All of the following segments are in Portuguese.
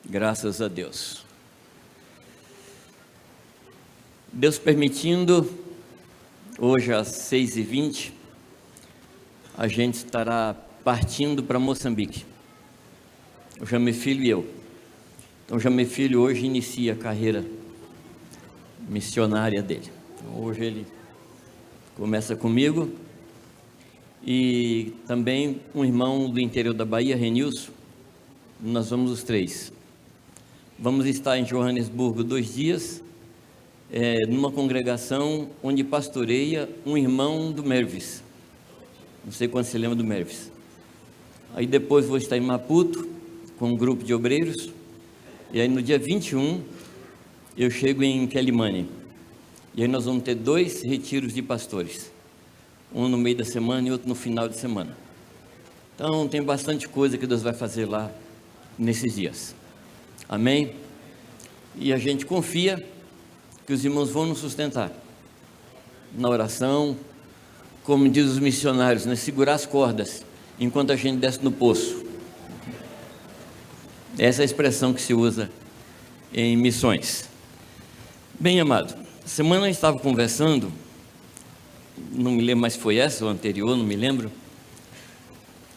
Graças a Deus. Deus permitindo, hoje às 6h20, a gente estará partindo para Moçambique. O Jamê Filho e eu. Então, o Jamê Filho hoje inicia a carreira missionária dele. Então, hoje ele começa comigo e também um irmão do interior da Bahia, Renilson. Nós vamos os três. Vamos estar em Joanesburgo 2 dias, numa congregação onde pastoreia um irmão do Mervis. Não sei quando você lembra do Mervis. Aí depois vou estar em Maputo, com um grupo de obreiros. E aí no dia 21, eu chego em Quelimane. E aí nós vamos ter 2 retiros de pastores. Um no meio da semana e outro no final de semana. Então tem bastante coisa que Deus vai fazer lá nesses dias. Amém? E a gente confia que os irmãos vão nos sustentar na oração, como diz os missionários, né? Segurar as cordas enquanto a gente desce no poço. Essa é a expressão que se usa em missões. Bem, amado, semana eu estava conversando, não me lembro mais se foi essa ou anterior, não me lembro.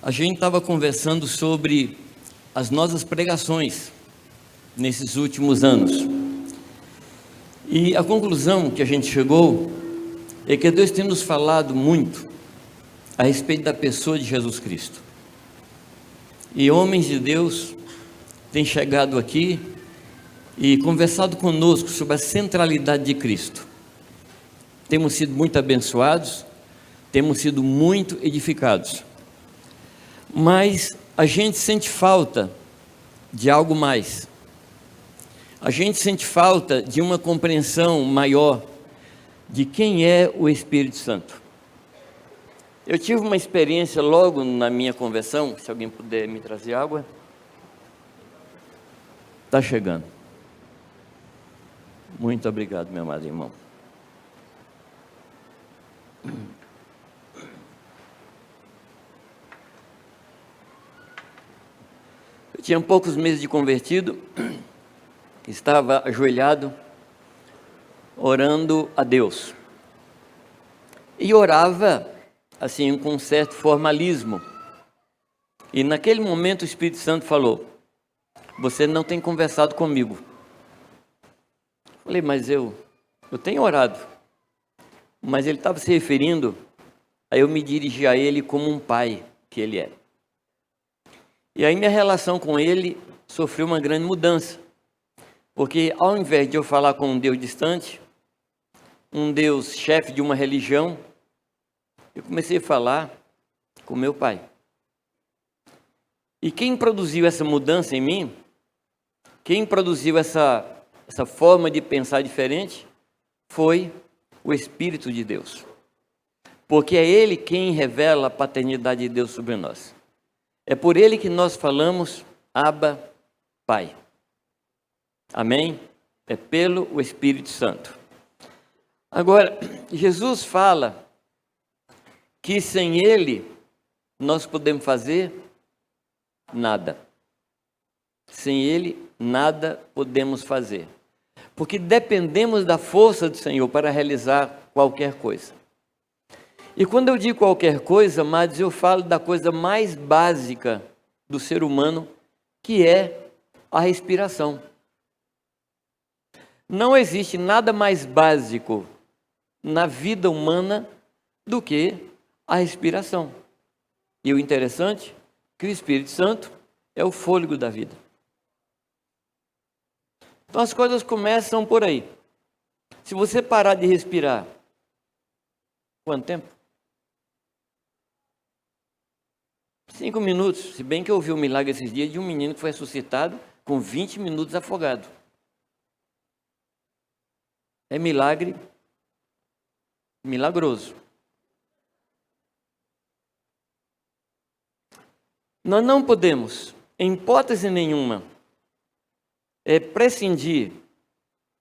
A gente estava conversando sobre as nossas pregações nesses últimos anos. E a conclusão que a gente chegou é que Deus tem nos falado muito a respeito da pessoa de Jesus Cristo. E homens de Deus têm chegado aqui e conversado conosco sobre a centralidade de Cristo. Temos sido muito abençoados, temos sido muito edificados. Mas a gente sente falta de algo mais. A gente sente falta de uma compreensão maior de quem é o Espírito Santo. Eu tive uma experiência logo na minha conversão, se alguém puder me trazer água. Está chegando. Muito obrigado, meu amado irmão. Eu tinha poucos meses de convertido, estava ajoelhado, orando a Deus. E orava, assim, com um certo formalismo. E naquele momento o Espírito Santo falou: você não tem conversado comigo. Falei, mas eu tenho orado. Mas ele estava se referindo, aí eu me dirigi a ele como um pai que ele é. E aí minha relação com ele sofreu uma grande mudança. Porque ao invés de eu falar com um Deus distante, um Deus chefe de uma religião, eu comecei a falar com meu pai. E quem produziu essa mudança em mim, quem produziu essa forma de pensar diferente, foi o Espírito de Deus. Porque é Ele quem revela a paternidade de Deus sobre nós. É por Ele que nós falamos, Abba, Pai. Amém? É pelo Espírito Santo. Agora, Jesus fala que sem Ele nós podemos fazer nada. Sem Ele, nada podemos fazer. Porque dependemos da força do Senhor para realizar qualquer coisa. E quando eu digo qualquer coisa, amados, eu falo da coisa mais básica do ser humano, que é a respiração. Não existe nada mais básico na vida humana do que a respiração. E o interessante é que o Espírito Santo é o fôlego da vida. Então as coisas começam por aí. Se você parar de respirar, quanto tempo? 5 minutos. Se bem que eu ouvi um milagre esses dias de um menino que foi ressuscitado com 20 minutos afogado. É milagre milagroso. Nós não podemos, em hipótese nenhuma, prescindir,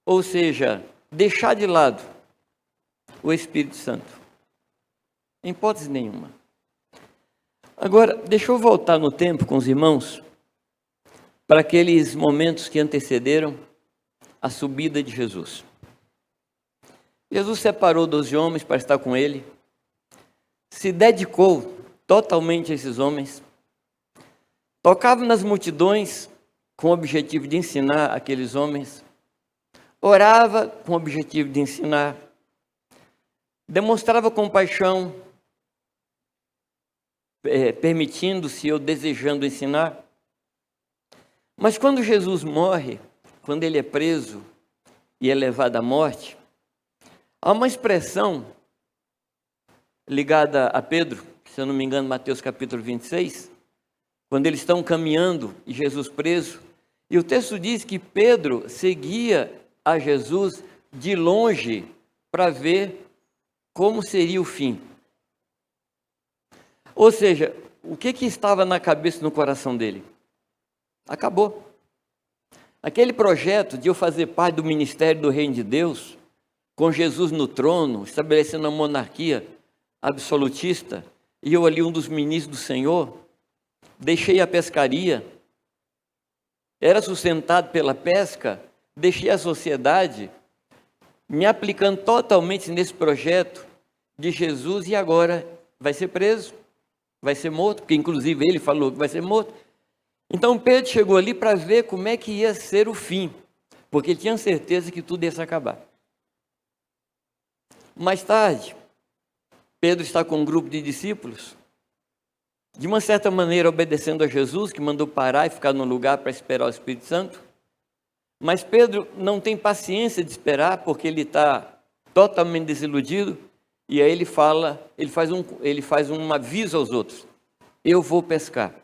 ou seja, deixar de lado o Espírito Santo. Em hipótese nenhuma. Agora, deixa eu voltar no tempo com os irmãos para aqueles momentos que antecederam a subida de Jesus. Jesus separou 12 homens para estar com ele, se dedicou totalmente a esses homens, tocava nas multidões com o objetivo de ensinar aqueles homens, orava com o objetivo de ensinar, demonstrava compaixão, permitindo-se ou desejando ensinar. Mas quando Jesus morre, quando ele é preso e é levado à morte, há uma expressão ligada a Pedro, se eu não me engano, Mateus capítulo 26, quando eles estão caminhando e Jesus preso, e o texto diz que Pedro seguia a Jesus de longe para ver como seria o fim. Ou seja, o que estava na cabeça e no coração dele? Acabou. Aquele projeto de eu fazer parte do ministério do Reino de Deus, com Jesus no trono, estabelecendo a monarquia absolutista, e eu ali um dos ministros do Senhor, deixei a pescaria, era sustentado pela pesca, deixei a sociedade, me aplicando totalmente nesse projeto de Jesus, e agora vai ser preso, vai ser morto, porque inclusive ele falou que vai ser morto. Então Pedro chegou ali para ver como é que ia ser o fim, porque ele tinha certeza que tudo ia se acabar. Mais tarde, Pedro está com um grupo de discípulos, de uma certa maneira obedecendo a Jesus, que mandou parar e ficar no lugar para esperar o Espírito Santo. Mas Pedro não tem paciência de esperar, porque ele está totalmente desiludido, e aí ele faz um aviso aos outros: eu vou pescar.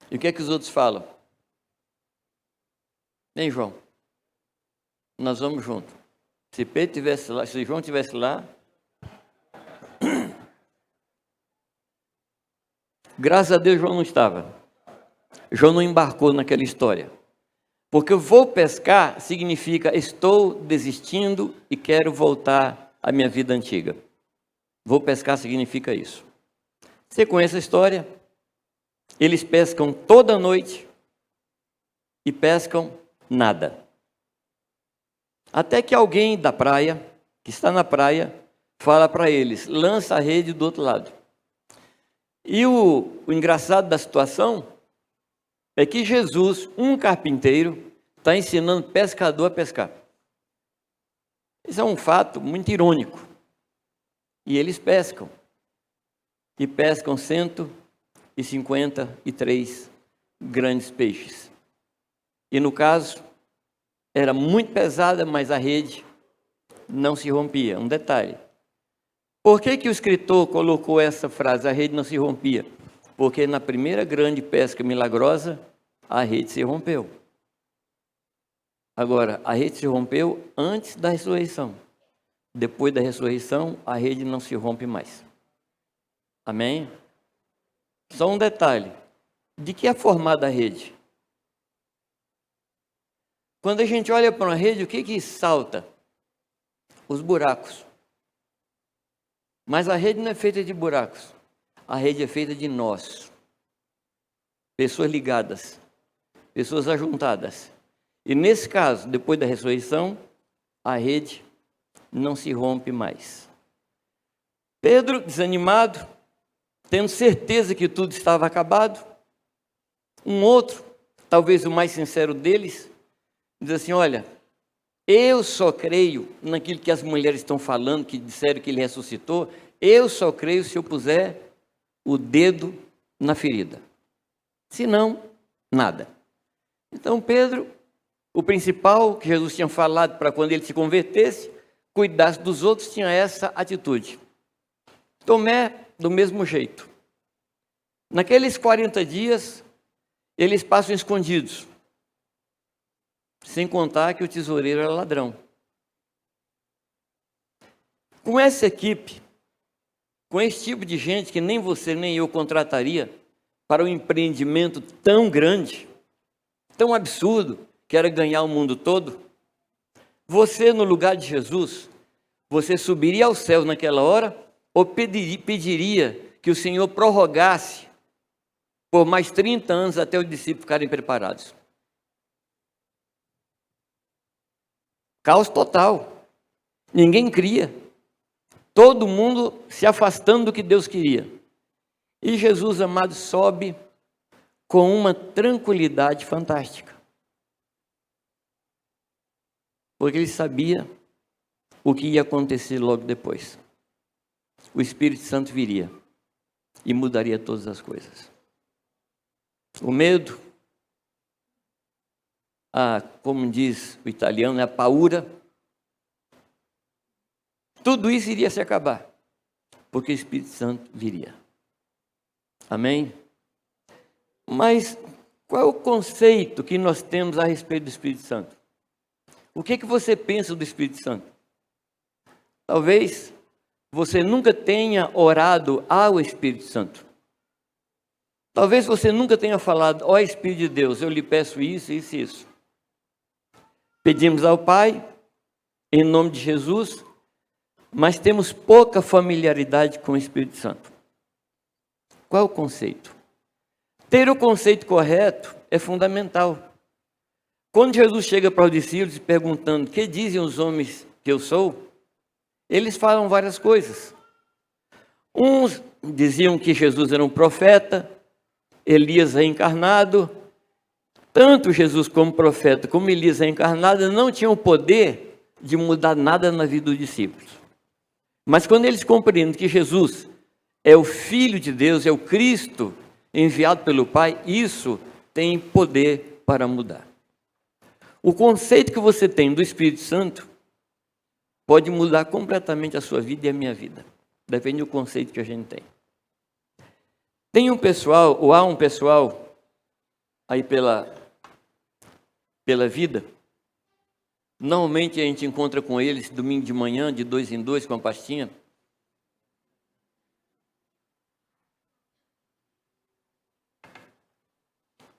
E o que é que os outros falam? Vem, João, nós vamos junto. Se Pedro estivesse lá, se João estivesse lá, graças a Deus João não estava. João não embarcou naquela história. Porque eu vou pescar significa estou desistindo e quero voltar à minha vida antiga. Vou pescar significa isso. Você conhece a história? Eles pescam toda noite e pescam nada. Até que alguém da praia, que está na praia, fala para eles: lança a rede do outro lado. E o engraçado da situação é que Jesus, um carpinteiro, está ensinando pescador a pescar. Isso é um fato muito irônico. E eles pescam. E pescam 153 grandes peixes. E no caso, era muito pesada, mas a rede não se rompia. Um detalhe. Por que o escritor colocou essa frase, a rede não se rompia? Porque na primeira grande pesca milagrosa, a rede se rompeu. Agora, a rede se rompeu antes da ressurreição. Depois da ressurreição, a rede não se rompe mais. Amém? Só um detalhe. De que é formada a rede? Quando a gente olha para uma rede, o que salta? Os buracos. Mas a rede não é feita de buracos. A rede é feita de nós. Pessoas ligadas. Pessoas ajuntadas. E nesse caso, depois da ressurreição, a rede não se rompe mais. Pedro, desanimado, tendo certeza que tudo estava acabado. Um outro, talvez o mais sincero deles, diz assim: olha, eu só creio naquilo que as mulheres estão falando, que disseram que ele ressuscitou. Eu só creio se eu puser o dedo na ferida. Se não, nada. Então Pedro, o principal que Jesus tinha falado para quando ele se convertesse, cuidasse dos outros, tinha essa atitude. Tomé, do mesmo jeito. Naqueles 40 dias, eles passam escondidos. Sem contar que o tesoureiro era ladrão. Com essa equipe, com esse tipo de gente que nem você nem eu contrataria para um empreendimento tão grande, tão absurdo, que era ganhar o mundo todo, você no lugar de Jesus, você subiria aos céus naquela hora ou pediria que o Senhor prorrogasse por mais 30 anos até os discípulos ficarem preparados. Caos total. Ninguém cria. Todo mundo se afastando do que Deus queria. E Jesus, amado, sobe com uma tranquilidade fantástica. Porque ele sabia o que ia acontecer logo depois. O Espírito Santo viria e mudaria todas as coisas. O medo, como diz o italiano, a paura, tudo isso iria se acabar, porque o Espírito Santo viria. Amém? Mas qual é o conceito que nós temos a respeito do Espírito Santo? O que você pensa do Espírito Santo? Talvez você nunca tenha orado ao Espírito Santo. Talvez você nunca tenha falado: ó Espírito de Deus, eu lhe peço isso, isso e isso. Pedimos ao Pai, em nome de Jesus, mas temos pouca familiaridade com o Espírito Santo. Qual é o conceito? Ter o conceito correto é fundamental. Quando Jesus chega para os discípulos perguntando: que dizem os homens que eu sou? Eles falam várias coisas. Uns diziam que Jesus era um profeta, Elias reencarnado. Tanto Jesus como profeta, como Elias reencarnado, não tinham o poder de mudar nada na vida dos discípulos. Mas quando eles compreendem que Jesus é o Filho de Deus, é o Cristo enviado pelo Pai, isso tem poder para mudar. O conceito que você tem do Espírito Santo pode mudar completamente a sua vida e a minha vida. Depende do conceito que a gente tem. Tem um pessoal, ou há um pessoal aí pela vida. Normalmente a gente encontra com eles domingo de manhã, de 2 em 2, com a pastinha.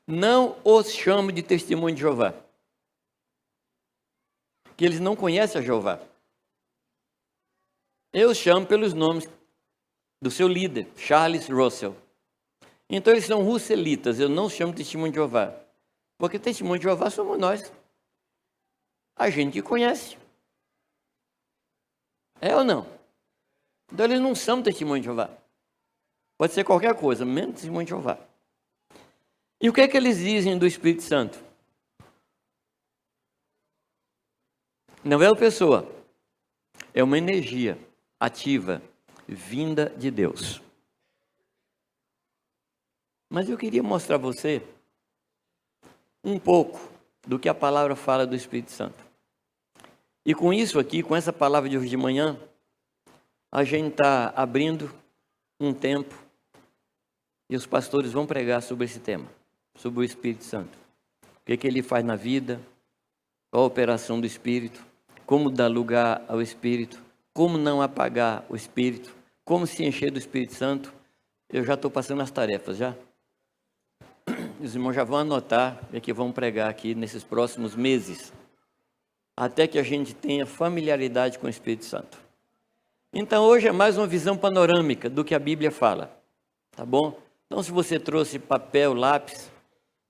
Não os chamo de testemunho de Jeová, que eles não conhecem a Jeová. Eu chamo pelos nomes do seu líder, Charles Russell. Então eles são russelitas, eu não chamo de testemunho de Jeová. Porque testemunho de Jeová somos nós. A gente que conhece. É ou não? Então eles não são testemunho de Jeová. Pode ser qualquer coisa, menos testemunho de Jeová. E o que é que eles dizem do Espírito Santo? Não é uma pessoa, é uma energia ativa, vinda de Deus. Mas eu queria mostrar a você um pouco do que a palavra fala do Espírito Santo. E com isso aqui, com essa palavra de hoje de manhã, a gente está abrindo um tempo e os pastores vão pregar sobre esse tema, sobre o Espírito Santo. O que ele faz na vida, qual a operação do Espírito, como dar lugar ao Espírito, como não apagar o Espírito, como se encher do Espírito Santo. Eu já estou passando as tarefas, já. Os irmãos já vão anotar e que vão pregar aqui nesses próximos meses, até que a gente tenha familiaridade com o Espírito Santo. Então hoje é mais uma visão panorâmica do que a Bíblia fala, tá bom? Então se você trouxe papel, lápis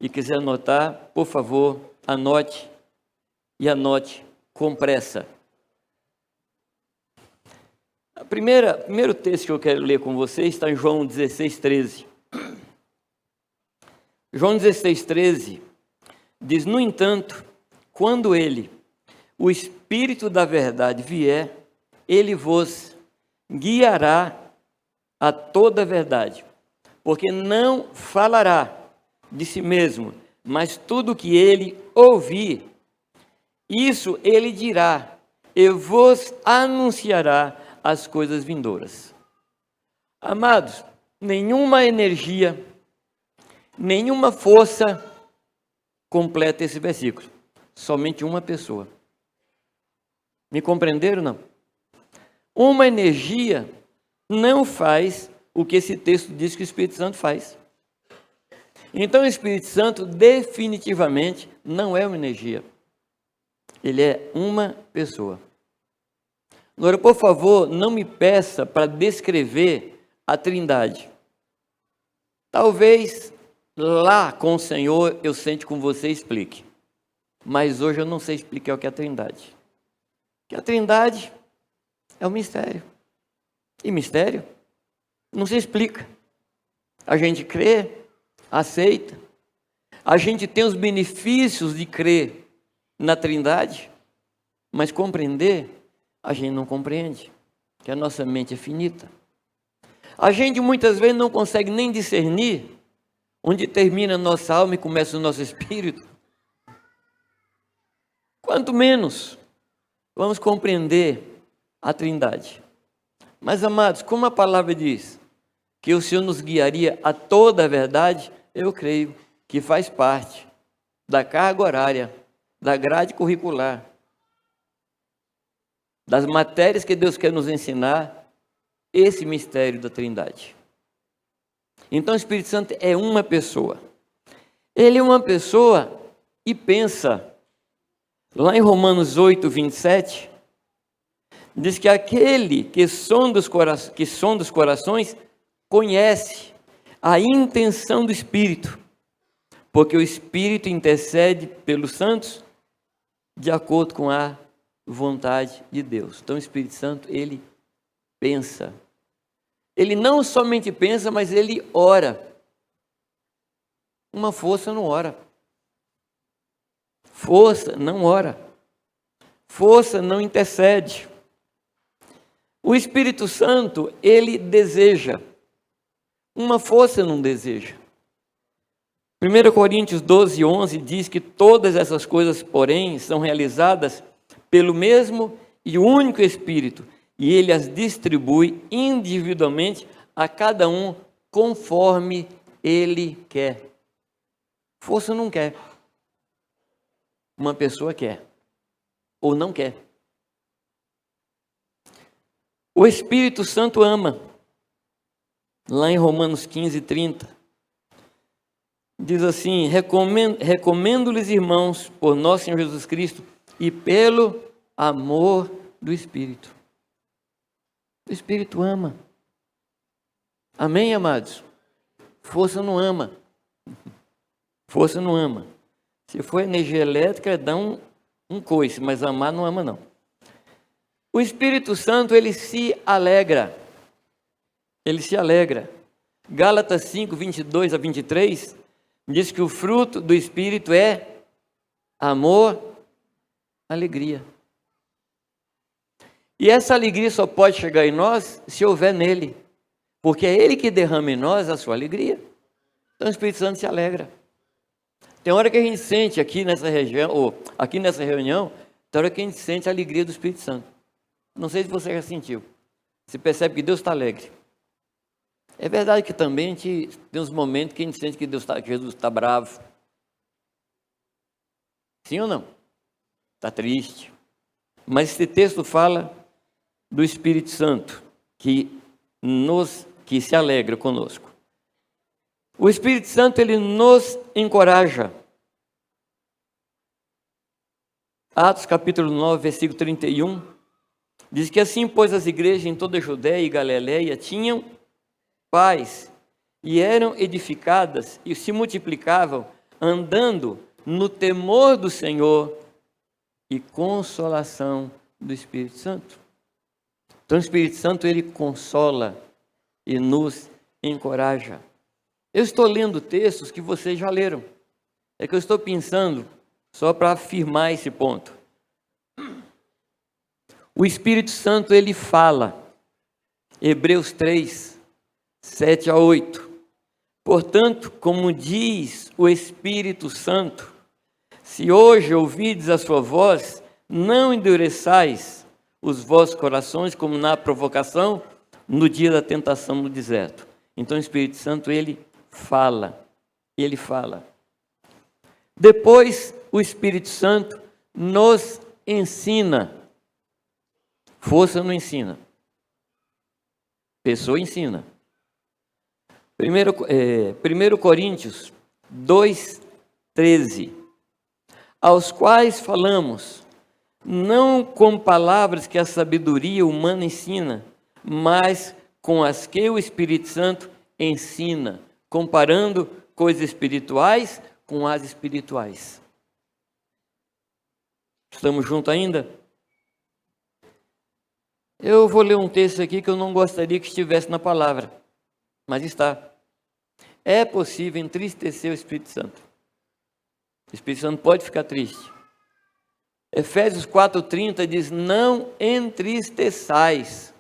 e quiser anotar, por favor, anote e anote com pressa. O primeiro texto que eu quero ler com vocês está em João 16:13. João 16:13 diz: no entanto, quando ele, o Espírito da verdade, vier, ele vos guiará a toda a verdade, porque não falará de si mesmo, mas tudo que ele ouvir, isso ele dirá, e vos anunciará as coisas vindouras. Amados, nenhuma energia, nenhuma força completa esse versículo. Somente uma pessoa. Me compreenderam, não? Uma energia não faz o que esse texto diz que o Espírito Santo faz. Então o Espírito Santo definitivamente não é uma energia. Ele é uma pessoa. Agora, por favor, não me peça para descrever a Trindade. Talvez lá com o Senhor eu sente com você explique. Mas hoje eu não sei explicar o que é a Trindade. Que a Trindade é um mistério. E mistério não se explica. A gente crê, aceita. A gente tem os benefícios de crer na Trindade, mas compreender, a gente não compreende, que a nossa mente é finita. A gente muitas vezes não consegue nem discernir onde termina a nossa alma e começa o nosso espírito. Quanto menos vamos compreender a Trindade. Mas, amados, como a palavra diz que o Senhor nos guiaria a toda a verdade, eu creio que faz parte da carga horária, da grade curricular, das matérias que Deus quer nos ensinar, esse mistério da Trindade. Então o Espírito Santo é uma pessoa. Ele é uma pessoa e pensa. Lá em Romanos 8, 27, diz que aquele que sonda os corações conhece a intenção do Espírito, porque o Espírito intercede pelos santos de acordo com a vontade de Deus. Então o Espírito Santo, ele pensa. Ele não somente pensa, mas ele ora. Uma força não ora. Força não ora. Força não intercede. O Espírito Santo, ele deseja. Uma força não deseja. 1 Coríntios 12, 11 diz que todas essas coisas, porém, são realizadas pelo mesmo e único Espírito, e ele as distribui individualmente a cada um conforme ele quer. Força não quer. Uma pessoa quer ou não quer. O Espírito Santo ama. Lá em Romanos 15, 30, diz assim: recomendo-lhes, irmãos, por nosso Senhor Jesus Cristo e pelo amor do Espírito. O Espírito ama. Amém, amados? Força não ama. Força não ama. Se for energia elétrica, dá um coice, mas amar não ama, não. O Espírito Santo, ele se alegra. Ele se alegra. Gálatas 5, 22 a 23, diz que o fruto do Espírito é amor, alegria. E essa alegria só pode chegar em nós se houver nele, porque é ele que derrama em nós a sua alegria. Então o Espírito Santo se alegra. Tem hora que a gente sente aqui nessa região, ou aqui nessa reunião, tem hora que a gente sente a alegria do Espírito Santo. Não sei se você já sentiu. Você percebe que Deus está alegre. É verdade que também a gente tem uns momentos que a gente sente que Jesus está bravo. Sim ou não? Está triste. Mas esse texto fala do Espírito Santo, que se alegra conosco. O Espírito Santo, ele nos encoraja. Atos capítulo 9, versículo 31, diz que assim, pois, as igrejas em toda a Judéia e Galileia tinham paz e eram edificadas e se multiplicavam, andando no temor do Senhor e consolação do Espírito Santo. Então o Espírito Santo, ele consola e nos encoraja. Eu estou lendo textos que vocês já leram. É que eu estou pensando só para afirmar esse ponto. O Espírito Santo, ele fala. Hebreus 3, 7 a 8. Portanto, como diz o Espírito Santo, se hoje ouvides a sua voz, não endureçais os vossos corações como na provocação no dia da tentação no deserto. Então o Espírito Santo, ele fala. Depois o Espírito Santo nos ensina. Força não ensina. Pessoa ensina. 1 Coríntios 2, 13. Aos quais falamos, não com palavras que a sabedoria humana ensina, mas com as que o Espírito Santo ensina, comparando coisas espirituais com as espirituais. Estamos juntos ainda? Eu vou ler um texto aqui que eu não gostaria que estivesse na palavra, mas está. É possível entristecer o Espírito Santo. O Espírito Santo pode ficar triste. Efésios 4:30 diz: não entristeçais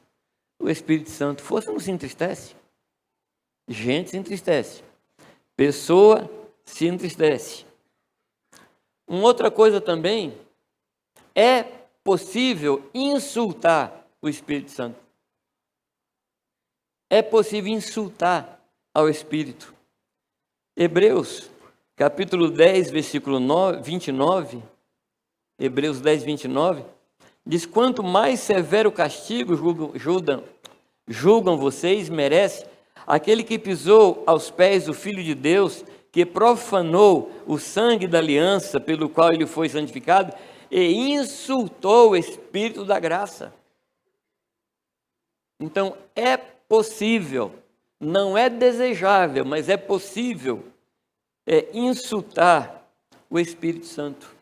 o Espírito Santo. Força não se entristece. Gente se entristece. Pessoa se entristece. Uma outra coisa também, é possível insultar o Espírito Santo. É possível insultar ao Espírito. Hebreus, capítulo 10, versículo 29, Hebreus 10, 29, diz: quanto mais severo castigo julgam vocês, merece aquele que pisou aos pés do Filho de Deus, que profanou o sangue da aliança pelo qual ele foi santificado e insultou o Espírito da graça. Então, é possível, não é desejável, mas é possível insultar o Espírito Santo.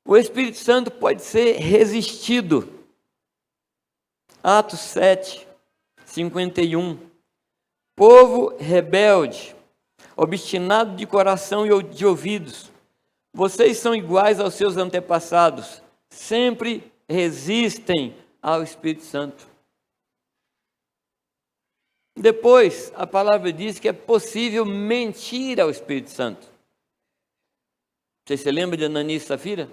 O Espírito Santo pode ser resistido. Atos 7, 51. Povo rebelde, obstinado de coração e de ouvidos, vocês são iguais aos seus antepassados, sempre resistem ao Espírito Santo. Depois, a palavra diz que é possível mentir ao Espírito Santo. Você se lembra de Ananias e Safira?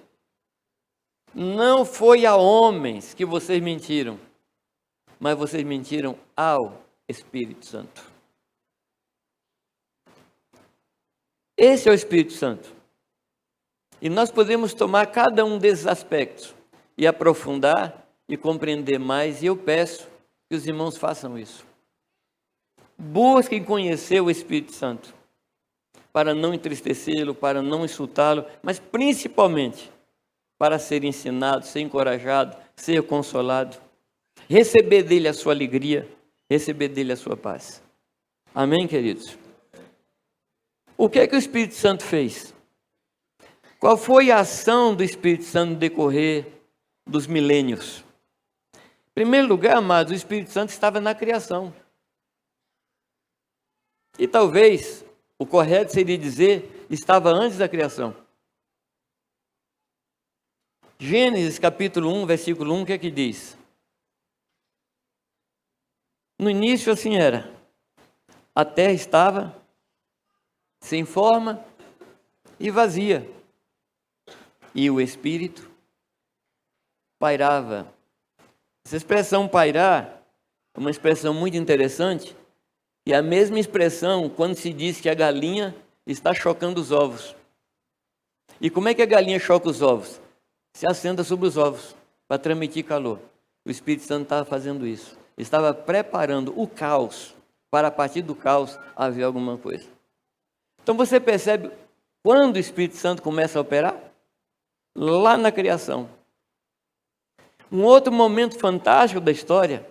Não foi a homens que vocês mentiram, mas vocês mentiram ao Espírito Santo. Esse é o Espírito Santo. E nós podemos tomar cada um desses aspectos e aprofundar e compreender mais. E eu peço que os irmãos façam isso. Busquem conhecer o Espírito Santo, para não entristecê-lo, para não insultá-lo, mas principalmente para ser ensinado, ser encorajado, ser consolado, receber dele a sua alegria, receber dele a sua paz. Amém, queridos? O que é que o Espírito Santo fez? Qual foi a ação do Espírito Santo no decorrer dos milênios? Em primeiro lugar, amados, o Espírito Santo estava na criação. E talvez o correto seria dizer, estava antes da criação. Gênesis capítulo 1, versículo 1, o que é que diz? No início assim era, a terra estava sem forma e vazia, e o Espírito pairava. Essa expressão pairar é uma expressão muito interessante, e a mesma expressão quando se diz que a galinha está chocando os ovos. E como é que a galinha choca os ovos? Se assenta sobre os ovos para transmitir calor. O Espírito Santo estava fazendo isso. Estava preparando o caos, para a partir do caos haver alguma coisa. Então você percebe quando o Espírito Santo começa a operar? Lá na criação. Um outro momento fantástico da história,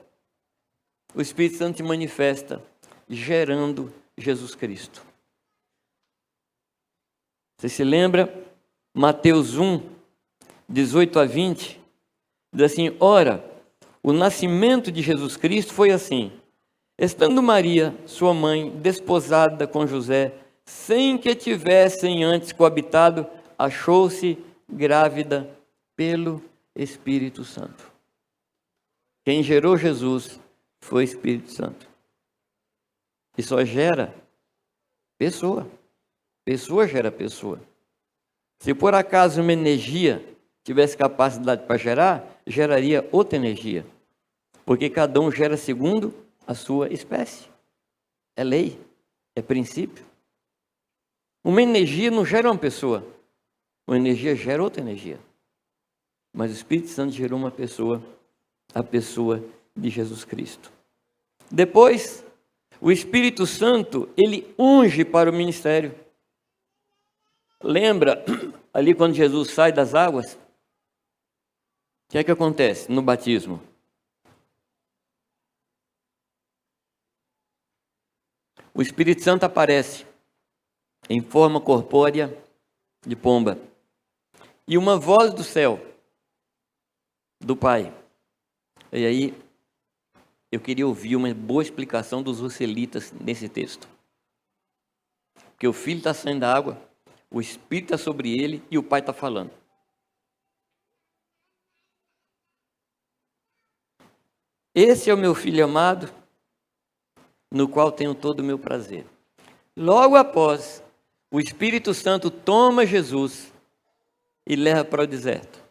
o Espírito Santo se manifesta gerando Jesus Cristo. Você se lembra? Mateus 1, 18 a 20, diz assim: ora, o nascimento de Jesus Cristo foi assim. Estando Maria, sua mãe, desposada com José, sem que tivessem antes coabitado, achou-se grávida pelo Espírito Santo. Quem gerou Jesus foi o Espírito Santo. E só gera pessoa. Pessoa gera pessoa. Se por acaso uma energia tivesse capacidade para gerar, geraria outra energia. Porque cada um gera segundo a sua espécie. É lei, é princípio. Uma energia não gera uma pessoa. Uma energia gera outra energia. Mas o Espírito Santo gerou uma pessoa, a pessoa de Jesus Cristo. Depois, o Espírito Santo, ele unge para o ministério. Lembra ali quando Jesus sai das águas? O que é que acontece no batismo? o Espírito Santo aparece em forma corpórea de pomba. E uma voz do céu, do Pai. E aí, eu queria ouvir uma boa explicação dos russelitas nesse texto. Porque o Filho está saindo da água, o Espírito está sobre ele e o Pai está falando. Esse é o meu Filho amado, no qual tenho todo o meu prazer. Logo após, o Espírito Santo toma Jesus e leva para o deserto.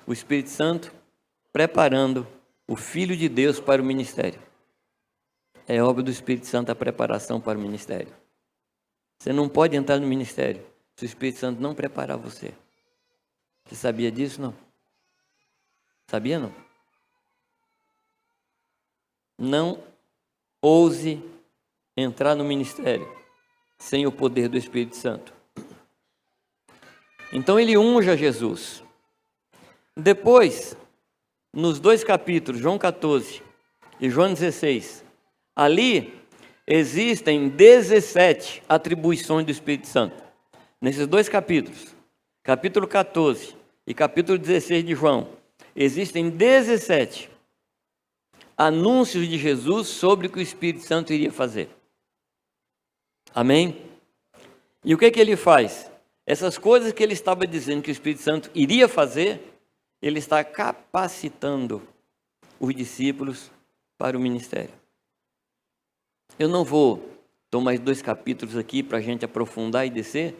O Espírito Santo preparando o Filho de Deus para o ministério. É obra do Espírito Santo a preparação para o ministério. Você não pode entrar no ministério se o Espírito Santo não preparar você. Você sabia disso, não? Sabia, não? Não ouse entrar no ministério sem o poder do Espírito Santo. Então ele unge a Jesus. Depois, nos 2 capítulos, João 14 e João 16, ali existem 17 atribuições do Espírito Santo. Nesses 2 capítulos, capítulo 14 e capítulo 16 de João, existem 17 anúncios de Jesus sobre o que o Espírito Santo iria fazer. Amém? E o que ele faz? Essas coisas que ele estava dizendo que o Espírito Santo iria fazer, ele está capacitando os discípulos para o ministério. Eu não vou tomar mais 2 capítulos aqui para a gente aprofundar e descer,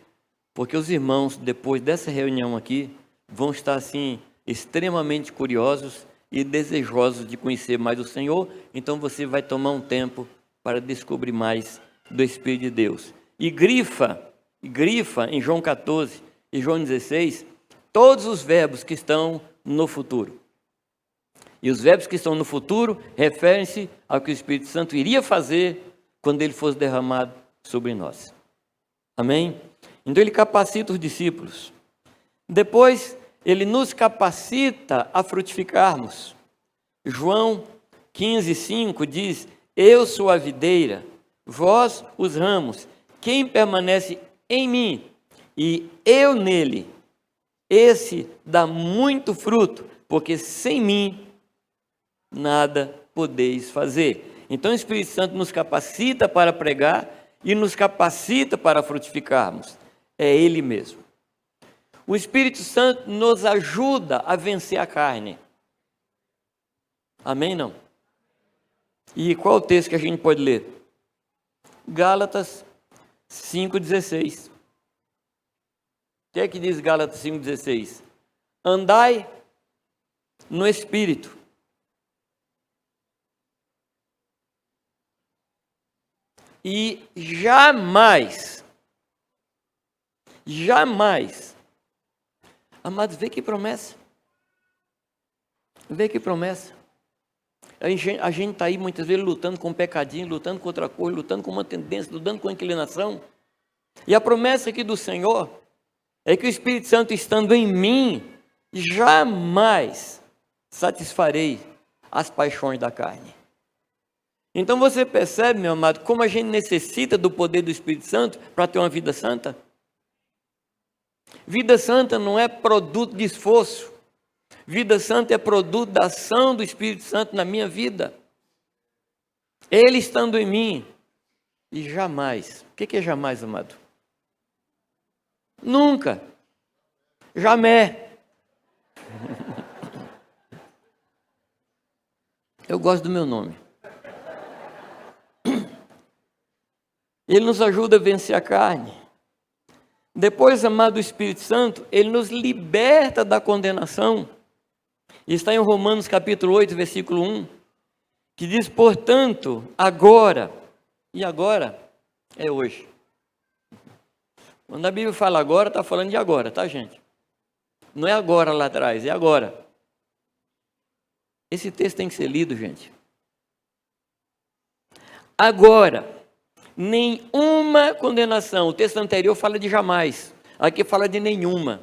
porque os irmãos, depois dessa reunião aqui, vão estar assim extremamente curiosos e desejosos de conhecer mais o Senhor. Então você vai tomar um tempo para descobrir mais do Espírito de Deus. E grifa em João 14 e João 16 todos os verbos que estão no futuro. E os verbos que estão no futuro referem-se ao que o Espírito Santo iria fazer quando ele fosse derramado sobre nós. Amém? Então ele capacita os discípulos. Depois ele nos capacita a frutificarmos. João 15:5 diz: eu sou a videira, vós os ramos. Quem permanece em mim e eu nele, esse dá muito fruto, porque sem mim nada podeis fazer. Então o Espírito Santo nos capacita para pregar e nos capacita para frutificarmos. É Ele mesmo. O Espírito Santo nos ajuda a vencer a carne. Amém, não? E qual o texto que a gente pode ler? Gálatas 5,16. O que é que diz Gálatas 5,16? Andai no Espírito. E jamais, amados, vê que promessa. Vê que promessa. A gente está aí muitas vezes lutando com um pecadinho, lutando com outra coisa, lutando com uma tendência, lutando com uma inclinação. E a promessa aqui do Senhor é que o Espírito Santo estando em mim, jamais satisfarei as paixões da carne. Então você percebe, meu amado, como a gente necessita do poder do Espírito Santo para ter uma vida santa? Vida santa não é produto de esforço. Vida santa é produto da ação do Espírito Santo na minha vida. Ele estando em mim. E jamais. O que é jamais, amado? Nunca. Jamais. Eu gosto do meu nome. Ele nos ajuda a vencer a carne. Depois, amado Espírito Santo, ele nos liberta da condenação. Está em Romanos capítulo 8, versículo 1, que diz: portanto, agora, e agora é hoje. Quando a Bíblia fala agora, está falando de agora, tá, gente? Não é agora lá atrás, é agora. Esse texto tem que ser lido, gente. Agora, nenhuma condenação. O texto anterior fala de jamais. Aqui fala de nenhuma.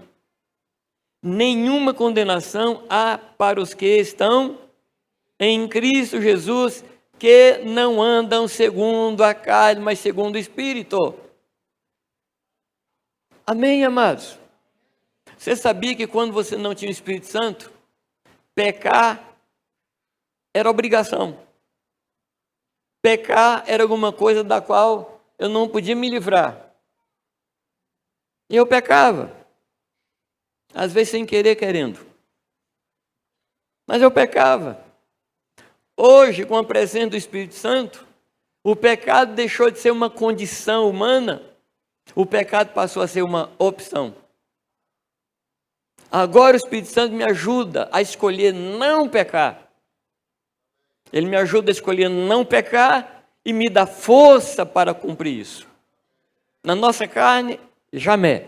Nenhuma condenação há para os que estão em Cristo Jesus, que não andam segundo a carne, mas segundo o Espírito. Amém, amados? Você sabia que quando você não tinha o Espírito Santo, pecar era obrigação. Pecar era alguma coisa da qual eu não podia me livrar. E eu pecava. Às vezes sem querer, querendo. Mas eu pecava. Hoje, com a presença do Espírito Santo, o pecado deixou de ser uma condição humana, o pecado passou a ser uma opção. Agora o Espírito Santo me ajuda a escolher não pecar. Ele me ajuda a escolher não pecar e me dá força para cumprir isso. Na nossa carne, jamais.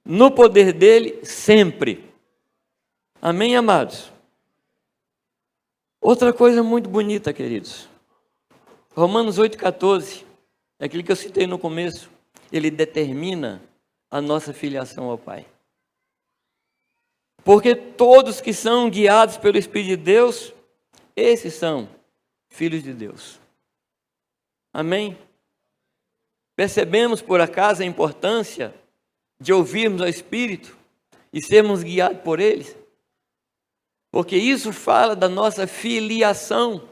No poder dele, sempre. Amém, amados? Outra coisa muito bonita, queridos. Romanos 8,14, é aquilo que eu citei no começo. Ele determina a nossa filiação ao Pai. Porque todos que são guiados pelo Espírito de Deus, esses são filhos de Deus. Amém? Percebemos por acaso a importância de ouvirmos ao Espírito e sermos guiados por Ele? Porque isso fala da nossa filiação.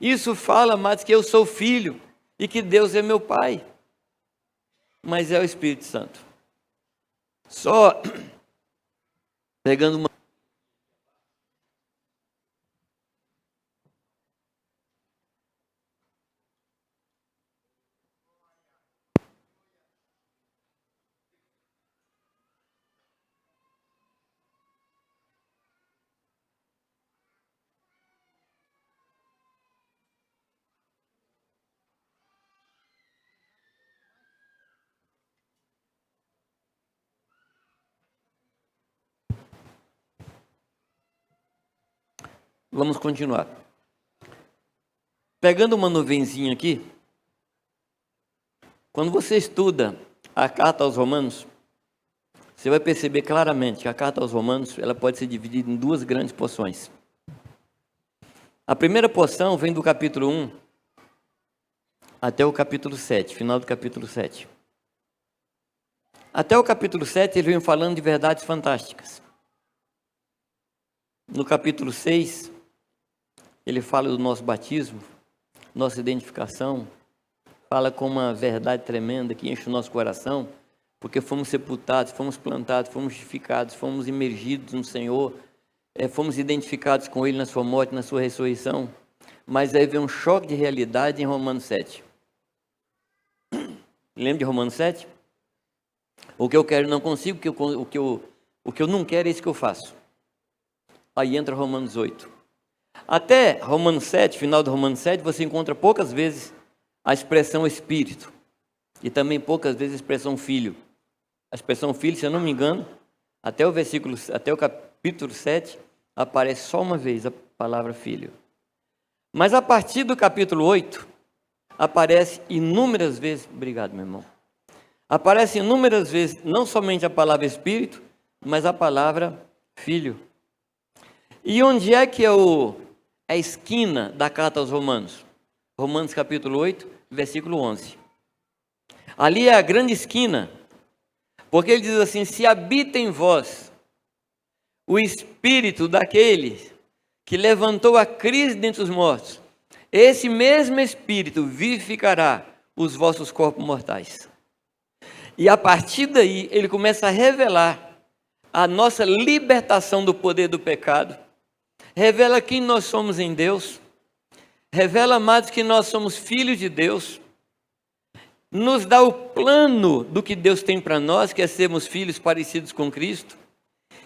Isso fala, amados, que eu sou filho e que Deus é meu Pai. Mas é o Espírito Santo. Só pegando uma... Vamos continuar. Pegando uma nuvenzinha aqui, quando você estuda a carta aos Romanos, você vai perceber claramente que a carta aos Romanos ela pode ser dividida em duas grandes porções. A primeira porção vem do capítulo 1 até o capítulo 7, final do capítulo 7. Até o capítulo 7 ele vem falando de verdades fantásticas. No capítulo 6, ele fala do nosso batismo, nossa identificação, fala com uma verdade tremenda que enche o nosso coração, porque fomos sepultados, fomos plantados, fomos justificados, fomos imergidos no Senhor, fomos identificados com Ele na sua morte, na sua ressurreição. Mas aí vem um choque de realidade em Romanos 7. Lembra de Romanos 7? O que eu quero não consigo, o que eu não quero é isso que eu faço. Aí entra Romanos 8. Até Romanos 7, final do Romanos 7, você encontra poucas vezes a expressão Espírito. E também poucas vezes a expressão Filho. A expressão Filho, se eu não me engano, até o capítulo 7, aparece só uma vez a palavra Filho. Mas a partir do capítulo 8, aparece inúmeras vezes, obrigado meu irmão, aparece inúmeras vezes, não somente a palavra Espírito, mas a palavra Filho. E onde é que é a esquina da carta aos Romanos? Romanos capítulo 8, versículo 11. Ali é a grande esquina, porque ele diz assim: se habita em vós o Espírito daquele que levantou a Cristo dentre os mortos, esse mesmo Espírito vivificará os vossos corpos mortais. E a partir daí, ele começa a revelar a nossa libertação do poder do pecado, revela quem nós somos em Deus, revela, amados, que nós somos filhos de Deus, nos dá o plano do que Deus tem para nós, que é sermos filhos parecidos com Cristo.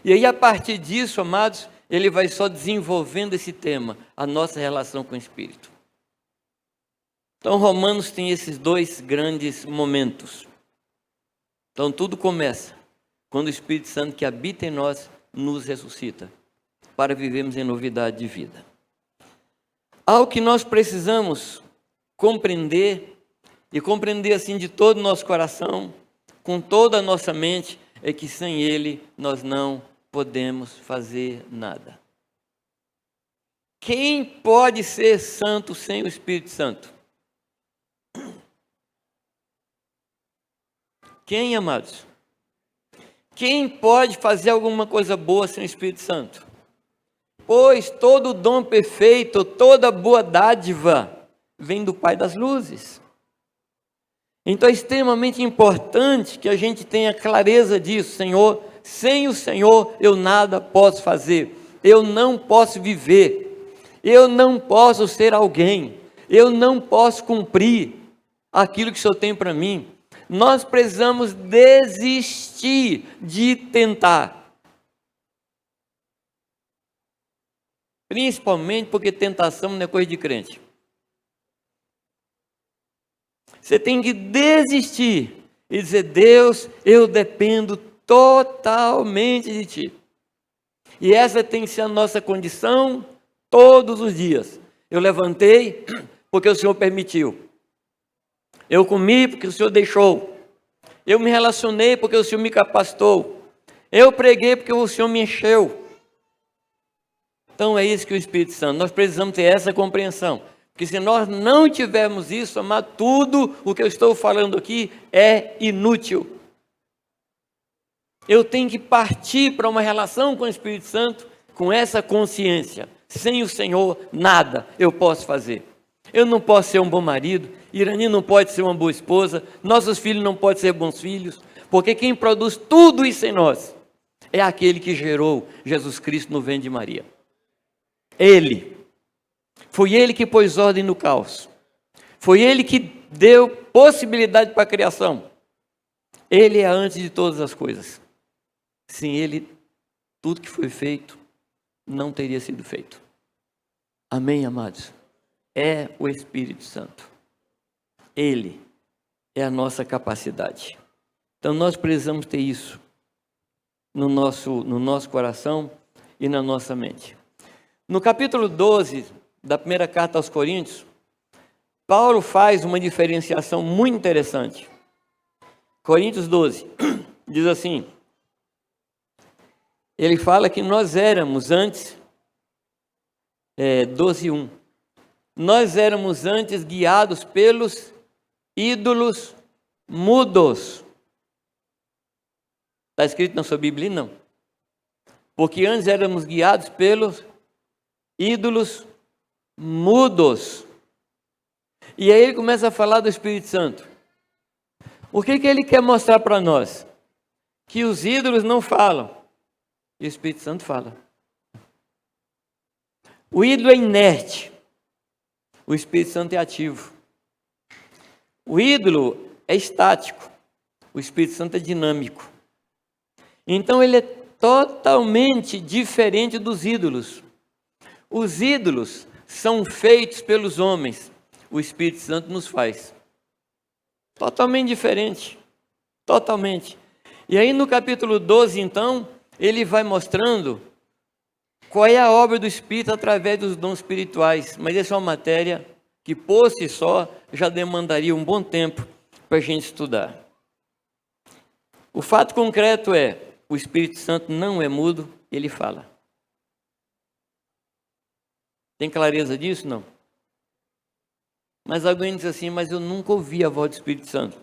E aí, a partir disso, amados, ele vai só desenvolvendo esse tema, a nossa relação com o Espírito. Então, Romanos tem esses dois grandes momentos. Então, tudo começa quando o Espírito Santo que habita em nós nos ressuscita, para vivermos em novidade de vida. Algo que nós precisamos compreender, e compreender assim de todo o nosso coração, com toda a nossa mente, é que sem Ele nós não podemos fazer nada. Quem pode ser santo sem o Espírito Santo? Quem, amados? Quem pode fazer alguma coisa boa sem o Espírito Santo? Pois todo dom perfeito, toda boa dádiva vem do Pai das luzes. Então é extremamente importante que a gente tenha clareza disso. Senhor, sem o Senhor eu nada posso fazer, eu não posso viver, eu não posso ser alguém, eu não posso cumprir aquilo que o Senhor tem para mim. Nós precisamos desistir de tentar, principalmente porque tentação não é coisa de crente. Você tem que desistir e dizer: Deus, eu dependo totalmente de Ti. E essa tem que ser a nossa condição todos os dias. Eu levantei porque o Senhor permitiu. Eu comi porque o Senhor deixou. Eu me relacionei porque o Senhor me capacitou. Eu preguei porque o Senhor me encheu. Então é isso que o Espírito Santo, nós precisamos ter essa compreensão. Porque se nós não tivermos isso, amado, tudo o que eu estou falando aqui é inútil. Eu tenho que partir para uma relação com o Espírito Santo com essa consciência. Sem o Senhor, nada eu posso fazer. Eu não posso ser um bom marido, Irani não pode ser uma boa esposa, nossos filhos não podem ser bons filhos, porque quem produz tudo isso em nós é aquele que gerou Jesus Cristo no ventre de Maria. Ele. Foi Ele que pôs ordem no caos. Foi Ele que deu possibilidade para a criação. Ele é antes de todas as coisas. Sem Ele, tudo que foi feito não teria sido feito. Amém, amados? É o Espírito Santo. Ele é a nossa capacidade. Então nós precisamos ter isso no nosso coração e na nossa mente. No capítulo 12 da primeira carta aos Coríntios, Paulo faz uma diferenciação muito interessante. Coríntios 12, diz assim, ele fala que nós éramos antes, 12:1, nós éramos antes guiados pelos ídolos mudos. Está escrito na sua Bíblia? Não. Porque antes éramos guiados pelos ídolos mudos. E aí ele começa a falar do Espírito Santo. O que ele quer mostrar para nós? Que os ídolos não falam. E o Espírito Santo fala. O ídolo é inerte. O Espírito Santo é ativo. O ídolo é estático. O Espírito Santo é dinâmico. Então ele é totalmente diferente dos ídolos. Os ídolos são feitos pelos homens. O Espírito Santo nos faz. Totalmente diferente. Totalmente. E aí no capítulo 12, então, ele vai mostrando qual é a obra do Espírito através dos dons espirituais. Mas essa é uma matéria que por si só já demandaria um bom tempo para a gente estudar. O fato concreto é, o Espírito Santo não é mudo, ele fala. Tem clareza disso? Não. Mas alguém diz assim, mas eu nunca ouvi a voz do Espírito Santo.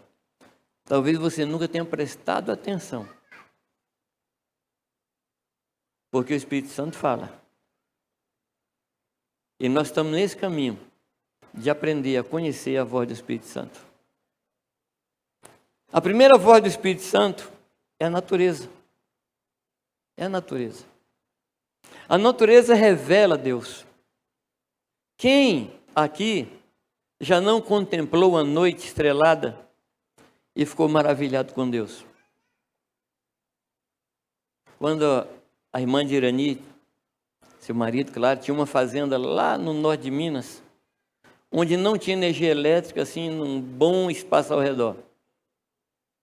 Talvez você nunca tenha prestado atenção. Porque o Espírito Santo fala. E nós estamos nesse caminho de aprender a conhecer a voz do Espírito Santo. A primeira voz do Espírito Santo é a natureza. É a natureza. A natureza revela Deus. Quem aqui já não contemplou a noite estrelada e ficou maravilhado com Deus? Quando a irmã de Irani, seu marido, claro, tinha uma fazenda lá no norte de Minas, onde não tinha energia elétrica, assim, num bom espaço ao redor.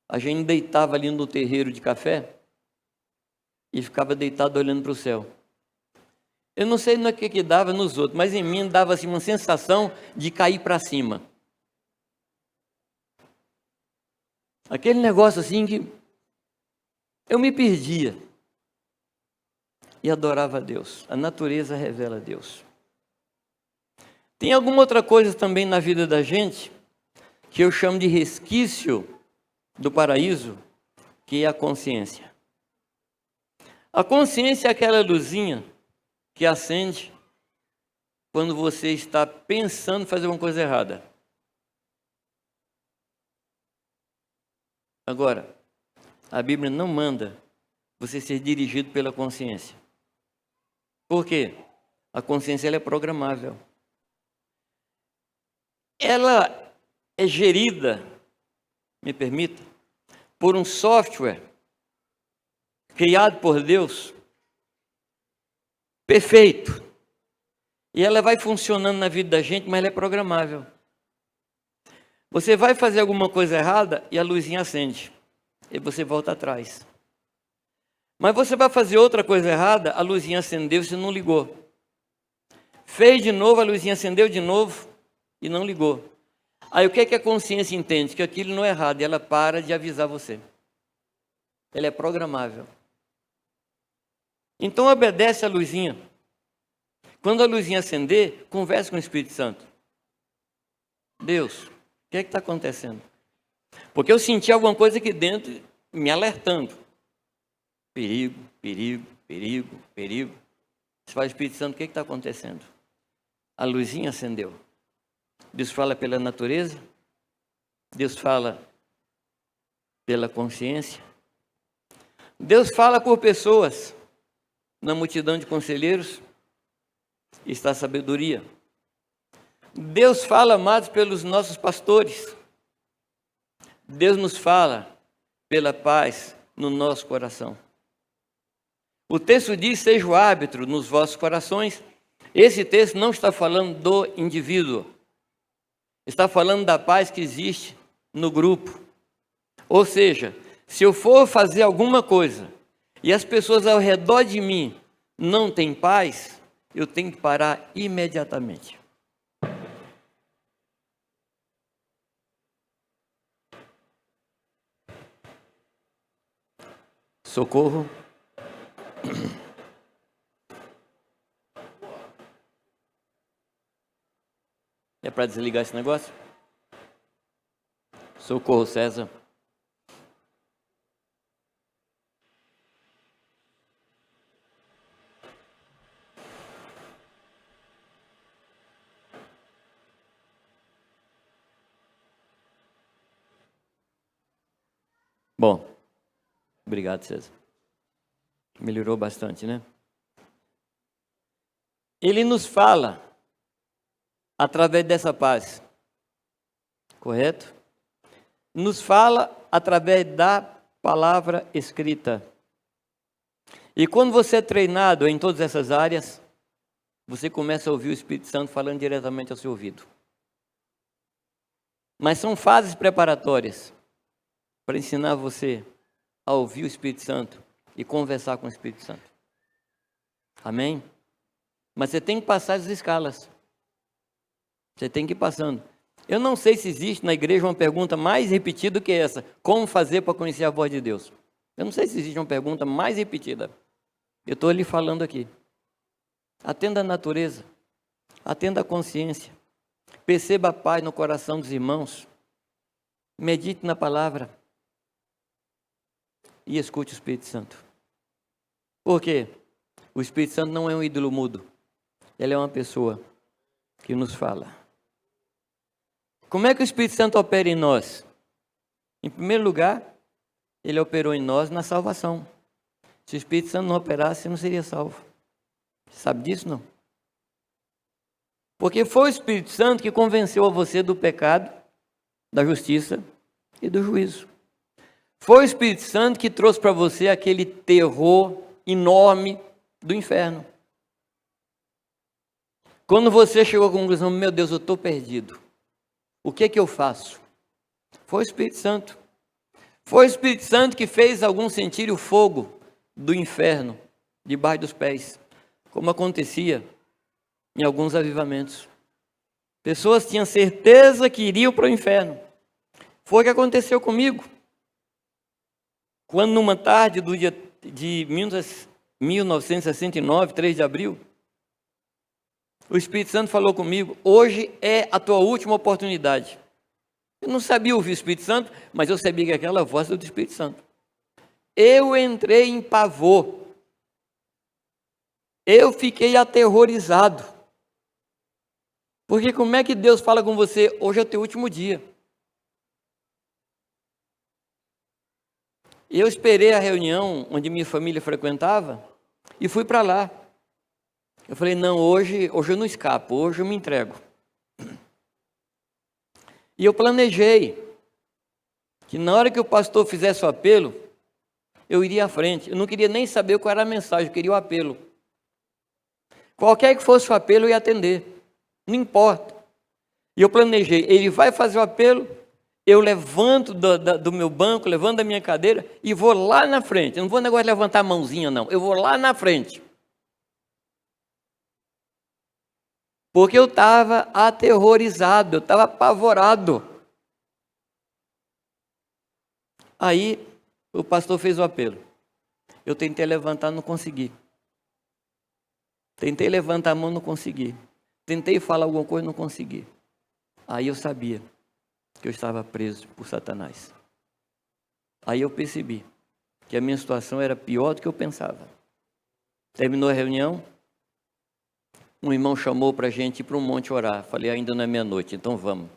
A gente deitava ali no terreiro de café e ficava deitado olhando para o céu. Eu não sei no que dava nos outros, mas em mim dava assim, uma sensação de cair para cima. Aquele negócio assim que eu me perdia e adorava a Deus. A natureza revela a Deus. Tem alguma outra coisa também na vida da gente que eu chamo de resquício do paraíso, que é a consciência. A consciência é aquela luzinha que acende quando você está pensando em fazer uma coisa errada. Agora, a Bíblia não manda você ser dirigido pela consciência. Por quê? A consciência ela é programável. Ela é gerida, me permita, por um software criado por Deus, perfeito. E ela vai funcionando na vida da gente, mas ela é programável. Você vai fazer alguma coisa errada e a luzinha acende. E você volta atrás. Mas você vai fazer outra coisa errada, a luzinha acendeu e você não ligou. Fez de novo, a luzinha acendeu de novo e não ligou. Aí o que é que a consciência entende? Que aquilo não é errado e ela para de avisar você. Ela é programável. Então obedece a luzinha. Quando a luzinha acender, converse com o Espírito Santo. Deus, o que é que está acontecendo? Porque eu senti alguma coisa aqui dentro me alertando. Perigo, perigo, perigo, perigo. Você fala, Espírito Santo, o que é que está acontecendo? A luzinha acendeu. Deus fala pela natureza. Deus fala pela consciência. Deus fala por pessoas. Na multidão de conselheiros está a sabedoria. Deus fala, amados, pelos nossos pastores. Deus nos fala pela paz no nosso coração. O texto diz, seja o árbitro nos vossos corações. Esse texto não está falando do indivíduo. Está falando da paz que existe no grupo. Ou seja, se eu for fazer alguma coisa e as pessoas ao redor de mim não têm paz, eu tenho que parar imediatamente. Socorro. É para desligar esse negócio? Socorro, César. Bom, obrigado, César. Melhorou bastante, né? Ele nos fala através dessa paz, correto? Nos fala através da palavra escrita. E quando você é treinado em todas essas áreas, você começa a ouvir o Espírito Santo falando diretamente ao seu ouvido. Mas são fases preparatórias para ensinar você a ouvir o Espírito Santo e conversar com o Espírito Santo. Amém? Mas você tem que passar as escalas. Você tem que ir passando. Eu não sei se existe na igreja uma pergunta mais repetida do que essa. Como fazer para conhecer a voz de Deus? Eu não sei se existe uma pergunta mais repetida. Eu estou lhe falando aqui. Atenda a natureza. Atenda a consciência. Perceba a paz no coração dos irmãos. Medite na palavra. E escute o Espírito Santo. Por quê? O Espírito Santo não é um ídolo mudo. Ele é uma pessoa que nos fala. Como é que o Espírito Santo opera em nós? Em primeiro lugar, ele operou em nós na salvação. Se o Espírito Santo não operasse, você não seria salvo. Você sabe disso, não? Porque foi o Espírito Santo que convenceu a você do pecado, da justiça e do juízo. Foi o Espírito Santo que trouxe para você aquele terror enorme do inferno. Quando você chegou à conclusão, meu Deus, eu estou perdido. O que é que eu faço? Foi o Espírito Santo. Foi o Espírito Santo que fez alguns sentirem o fogo do inferno debaixo dos pés, como acontecia em alguns avivamentos. Pessoas tinham certeza que iriam para o inferno. Foi o que aconteceu comigo. Quando numa tarde do dia de 1969, 3 de abril, O Espírito Santo falou comigo: hoje é a tua última oportunidade. Eu não sabia ouvir o Espírito Santo, mas eu sabia que aquela voz era do Espírito Santo. Eu entrei em pavor. Eu fiquei aterrorizado. Porque como é que Deus fala com você: hoje é o teu último dia? Eu esperei a reunião onde minha família frequentava e fui para lá. Eu falei: não, hoje eu não escapo, hoje eu me entrego. E eu planejei que na hora que o pastor fizesse o apelo, eu iria à frente. Eu não queria nem saber qual era a mensagem, eu queria o apelo. Qualquer que fosse o apelo, eu ia atender. Não importa. E eu planejei: ele vai fazer o apelo, eu levanto do meu banco, levanto da minha cadeira e vou lá na frente. Eu não vou negócio de levantar a mãozinha, não. Eu vou lá na frente. Porque eu estava aterrorizado, eu estava apavorado. Aí o pastor fez o apelo. Eu tentei levantar, não consegui. Tentei levantar a mão, não consegui. Tentei falar alguma coisa, não consegui. Aí eu sabia que eu estava preso por Satanás. Aí eu percebi que a minha situação era pior do que eu pensava. Terminou a reunião, um irmão chamou para a gente ir para um monte orar. Falei: ainda não é meia-noite, então vamos.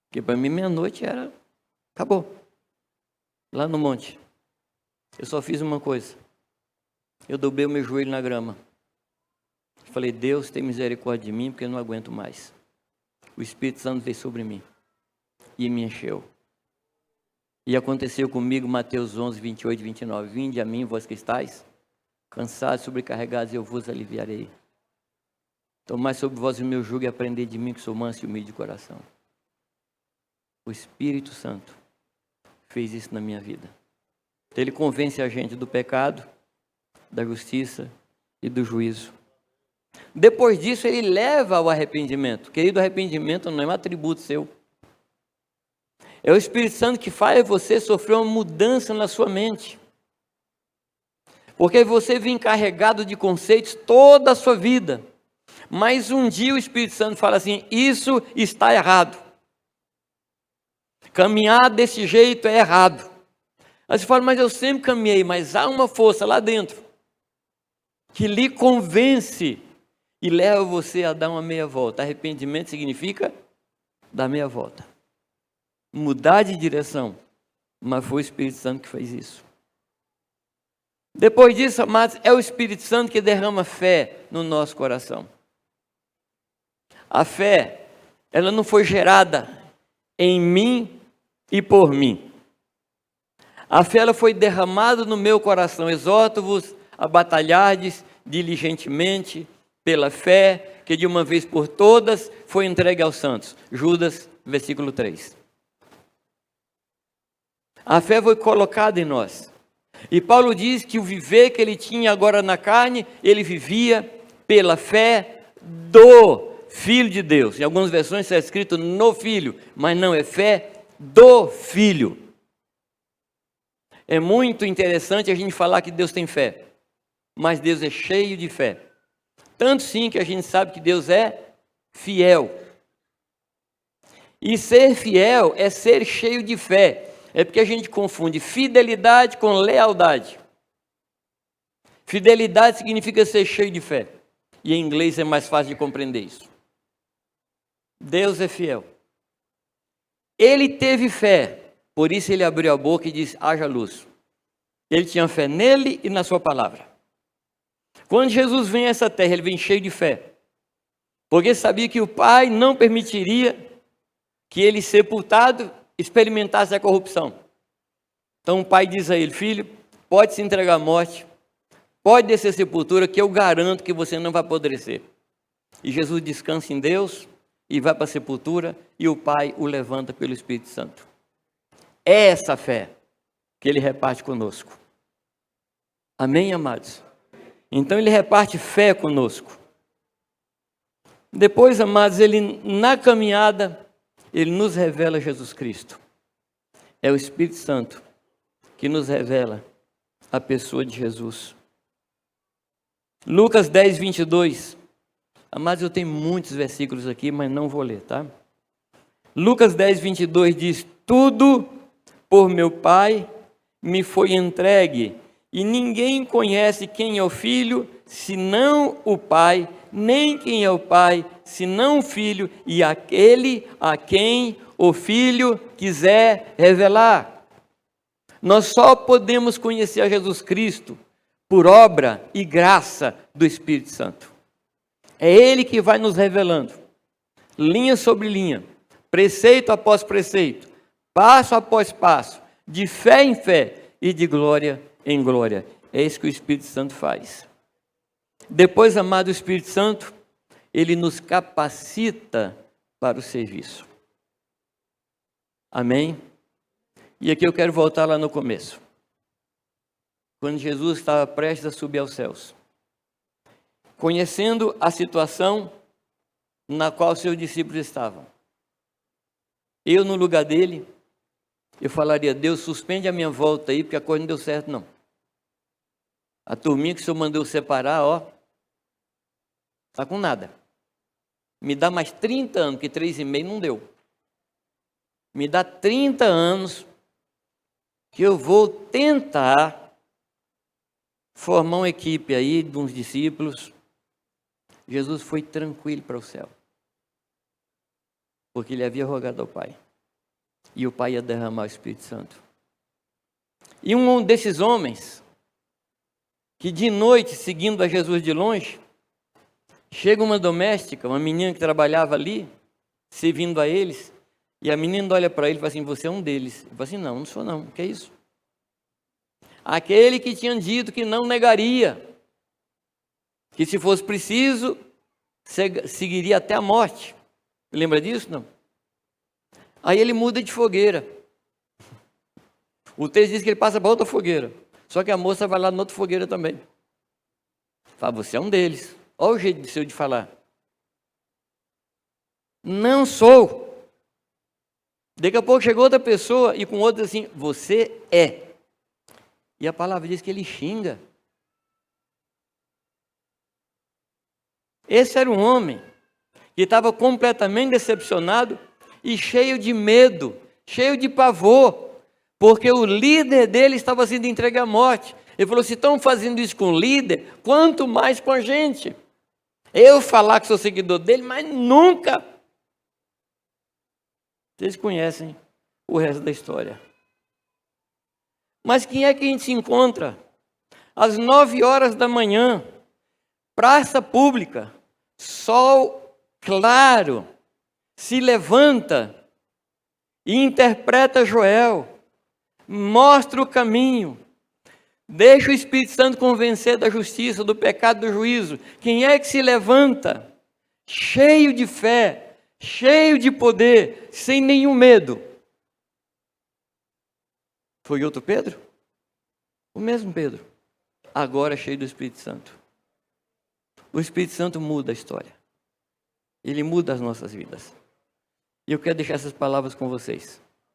Porque para mim meia-noite era... acabou. Lá no monte. Eu só fiz uma coisa. Eu dobrei o meu joelho na grama. Falei: Deus, tem misericórdia de mim, porque eu não aguento mais. O Espírito Santo veio sobre mim e me encheu. E aconteceu comigo Mateus 11, 28 e 29. Vinde a mim, vós que estáis cansados, sobrecarregados, eu vos aliviarei. Tomai sobre vós o meu jugo e aprendei de mim, que sou manso e humilde de coração. O Espírito Santo fez isso na minha vida. Ele convence a gente do pecado, da justiça e do juízo. Depois disso, ele leva ao arrependimento. Querido, arrependimento não é um atributo seu. É o Espírito Santo que faz você sofrer uma mudança na sua mente. Porque você vem carregado de conceitos toda a sua vida. Mas um dia o Espírito Santo fala assim: isso está errado. Caminhar desse jeito é errado. Aí você fala: mas eu sempre caminhei. Mas há uma força lá dentro que lhe convence e leva você a dar uma meia volta. Arrependimento significa dar meia volta. Mudar de direção. Mas foi o Espírito Santo que fez isso. Depois disso, amados, é o Espírito Santo que derrama fé no nosso coração. A fé, ela não foi gerada em mim e por mim. A fé, ela foi derramada no meu coração. Exorto-vos a batalhardes diligentemente pela fé, que de uma vez por todas foi entregue aos santos. Judas, versículo 3. A fé foi colocada em nós. E Paulo diz que o viver que ele tinha agora na carne, ele vivia pela fé do Filho de Deus. Em algumas versões está escrito no Filho, mas não, é fé do Filho. É muito interessante a gente falar que Deus tem fé, mas Deus é cheio de fé. Tanto sim que a gente sabe que Deus é fiel. E ser fiel é ser cheio de fé. É porque a gente confunde fidelidade com lealdade. Fidelidade significa ser cheio de fé. E em inglês é mais fácil de compreender isso. Deus é fiel. Ele teve fé, por isso ele abriu a boca e disse: haja luz. Ele tinha fé nele e na sua palavra. Quando Jesus vem a essa terra, ele vem cheio de fé. Porque sabia que o Pai não permitiria que ele, sepultado, experimentasse a corrupção. Então o Pai diz a ele: filho, pode se entregar à morte, pode descer à sepultura, que eu garanto que você não vai apodrecer. E Jesus descansa em Deus e vai para a sepultura, e o Pai o levanta pelo Espírito Santo. É essa fé que ele reparte conosco. Amém, amados? Então ele reparte fé conosco. Depois, amados, ele na caminhada, ele nos revela Jesus Cristo. É o Espírito Santo que nos revela a pessoa de Jesus. Lucas 10, 22. Amados, eu tenho muitos versículos aqui, mas não vou ler, tá? Lucas 10, 22 diz: tudo por meu Pai me foi entregue, e ninguém conhece quem é o Filho, senão o Pai, nem quem é o Pai, senão o Filho, e aquele a quem o Filho quiser revelar. Nós só podemos conhecer a Jesus Cristo por obra e graça do Espírito Santo. É Ele que vai nos revelando, linha sobre linha, preceito após preceito, passo após passo, de fé em fé e de glória em glória. É isso que o Espírito Santo faz. Depois, amado Espírito Santo, Ele nos capacita para o serviço. Amém? E aqui eu quero voltar lá no começo. Quando Jesus estava prestes a subir aos céus. Conhecendo a situação na qual seus discípulos estavam. Eu, no lugar dele, eu falaria: Deus, suspende a minha volta aí, porque a coisa não deu certo, não. A turminha que o Senhor mandou separar, ó, está com nada. Me dá mais 30 anos, porque 3,5 não deu. Me dá 30 anos que eu vou tentar formar uma equipe aí de uns discípulos. Jesus foi tranquilo para o céu, porque ele havia rogado ao Pai, e o Pai ia derramar o Espírito Santo. E um desses homens, que de noite, seguindo a Jesus de longe, chega uma doméstica, uma menina que trabalhava ali, servindo a eles, e a menina olha para ele e fala assim: você é um deles. Ele fala assim: não, não sou não, o que é isso? Aquele que tinha dito que não negaria, que se fosse preciso, seguiria até a morte. Lembra disso, não? Aí ele muda de fogueira. O texto diz que ele passa para outra fogueira. Só que a moça vai lá na outra fogueira também. Fala: você é um deles. Olha o jeito seu de falar. Não sou. Daqui a pouco chegou outra pessoa e com outra assim: você é. E a palavra diz que ele xinga. Esse era um homem que estava completamente decepcionado e cheio de medo, cheio de pavor, porque o líder dele estava sendo entregue à morte. Ele falou: se estão fazendo isso com o líder, quanto mais com a gente. Eu falar que sou seguidor dele, mas nunca. Vocês conhecem o resto da história. Mas quem é que a gente se encontra? Às 9h da manhã, praça pública, sol claro, se levanta e interpreta Joel, mostra o caminho, deixa o Espírito Santo convencer da justiça, do pecado, do juízo. Quem é que se levanta, cheio de fé, cheio de poder, sem nenhum medo? Foi outro Pedro? O mesmo Pedro, agora cheio do Espírito Santo. O Espírito Santo muda a história. Ele muda as nossas vidas. E eu quero deixar essas palavras com vocês.